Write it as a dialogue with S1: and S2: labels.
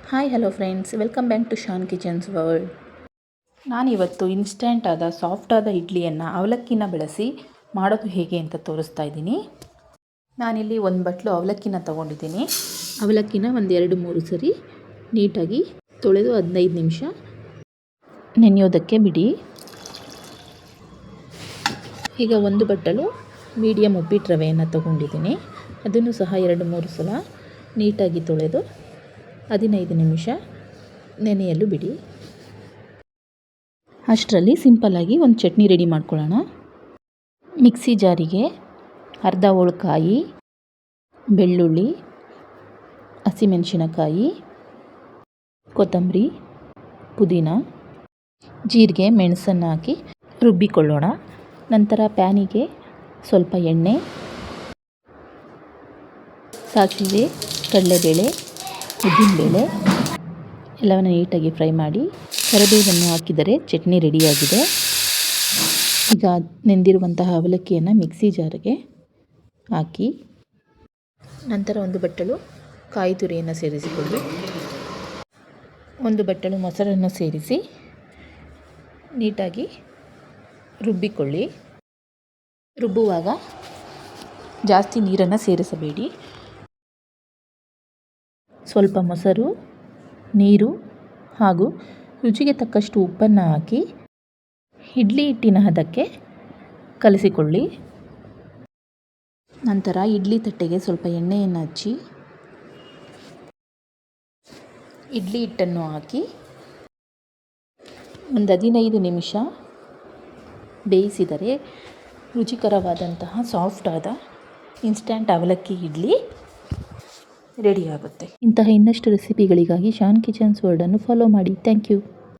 S1: Hi hello friends, welcome back to Shan kitchens world. ನಾನಿವತ್ತು instant ಆದ ಸಾಫ್ಟಾದ ಇಡ್ಲಿಯನ್ನು ಅವಲಕ್ಕಿನ ಬಳಸಿ ಮಾಡೋದು ಹೇಗೆ ಅಂತ ತೋರಿಸ್ತಾ ಇದ್ದೀನಿ. ನಾನಿಲ್ಲಿ ಒಂದು ಬಟ್ಲು ಅವಲಕ್ಕಿನ ತೊಗೊಂಡಿದ್ದೀನಿ. ಅವಲಕ್ಕಿನ ಒಂದು 2-3 ಸರಿ ನೀಟಾಗಿ ತೊಳೆದು 15 ನಿಮಿಷ ನೆನೆಯೋದಕ್ಕೆ ಬಿಡಿ. ಈಗ ಒಂದು ಬಟ್ಟಲು ಮೀಡಿಯಮ್ ಉಪ್ಪಿಟ್ಟು ರವೆಯನ್ನು ತೊಗೊಂಡಿದ್ದೀನಿ. ಅದನ್ನು ಸಹ 2-3 ಸಲ ನೀಟಾಗಿ ತೊಳೆದು 15 ನಿಮಿಷ ನೆನೆಯಲು ಬಿಡಿ. ಅಷ್ಟರಲ್ಲಿ ಸಿಂಪಲ್ಲಾಗಿ ಒಂದು ಚಟ್ನಿ ರೆಡಿ ಮಾಡ್ಕೊಳ್ಳೋಣ. ಮಿಕ್ಸಿ ಜಾರಿಗೆ ಅರ್ಧ ಹೋಳು ಕಾಯಿ, ಬೆಳ್ಳುಳ್ಳಿ, ಹಸಿಮೆಣಸಿನಕಾಯಿ, ಕೊತ್ತಂಬರಿ, ಪುದೀನ, ಜೀರಿಗೆ, ಮೆಣಸನ್ನು ಹಾಕಿ ರುಬ್ಬಿಕೊಳ್ಳೋಣ. ನಂತರ ಪ್ಯಾನಿಗೆ ಸ್ವಲ್ಪ ಎಣ್ಣೆ, ಸಾಸಿವೆ, ಕಡಲೆಬೇಳೆ, ಉದ್ದಿನಬೇಳೆ ಎಲ್ಲವನ್ನು ನೀಟಾಗಿ ಫ್ರೈ ಮಾಡಿ ಕರಿಬೇವನ್ನು ಹಾಕಿದರೆ ಚಟ್ನಿ ರೆಡಿಯಾಗಿದೆ. ಈಗ ನೆಂದಿರುವಂತಹ ಅವಲಕ್ಕಿಯನ್ನು ಮಿಕ್ಸಿ ಜಾರಿಗೆ ಹಾಕಿ ನಂತರ ಒಂದು ಬಟ್ಟಲು ಕಾಯಿ ತುರಿಯನ್ನು ಸೇರಿಸಿಕೊಳ್ಳಿ. ಒಂದು ಬಟ್ಟಲು ಮೊಸರನ್ನು ಸೇರಿಸಿ ನೀಟಾಗಿ ರುಬ್ಬಿಕೊಳ್ಳಿ. ರುಬ್ಬುವಾಗ ಜಾಸ್ತಿ ನೀರನ್ನು ಸೇರಿಸಬೇಡಿ. ಸ್ವಲ್ಪ ಮೊಸರು, ನೀರು ಹಾಗೂ ರುಚಿಗೆ ತಕ್ಕಷ್ಟು ಉಪ್ಪನ್ನು ಹಾಕಿ ಇಡ್ಲಿ ಹಿಟ್ಟಿನ ಹದಕ್ಕೆ ಕಲಿಸಿಕೊಳ್ಳಿ. ನಂತರ ಇಡ್ಲಿ ತಟ್ಟೆಗೆ ಸ್ವಲ್ಪ ಎಣ್ಣೆಯನ್ನು ಹಚ್ಚಿ ಇಡ್ಲಿ ಹಿಟ್ಟನ್ನು ಹಾಕಿ ಒಂದು 15 ನಿಮಿಷ ಬೇಯಿಸಿದರೆ ರುಚಿಕರವಾದಂತಹ ಸಾಫ್ಟಾದ ಇನ್ಸ್ಟಂಟ್ ಅವಲಕ್ಕಿ ಇಡ್ಲಿ ರೆಡಿಯಾಗುತ್ತೆ. ಇಂತಹ ಇನ್ನಷ್ಟು ರೆಸಿಪಿಗಳಿಗಾಗಿ ಶಾನ್ ಕಿಚನ್ಸ್ ವರ್ಲ್ಡನ್ನು ಫಾಲೋ ಮಾಡಿ. Thank you.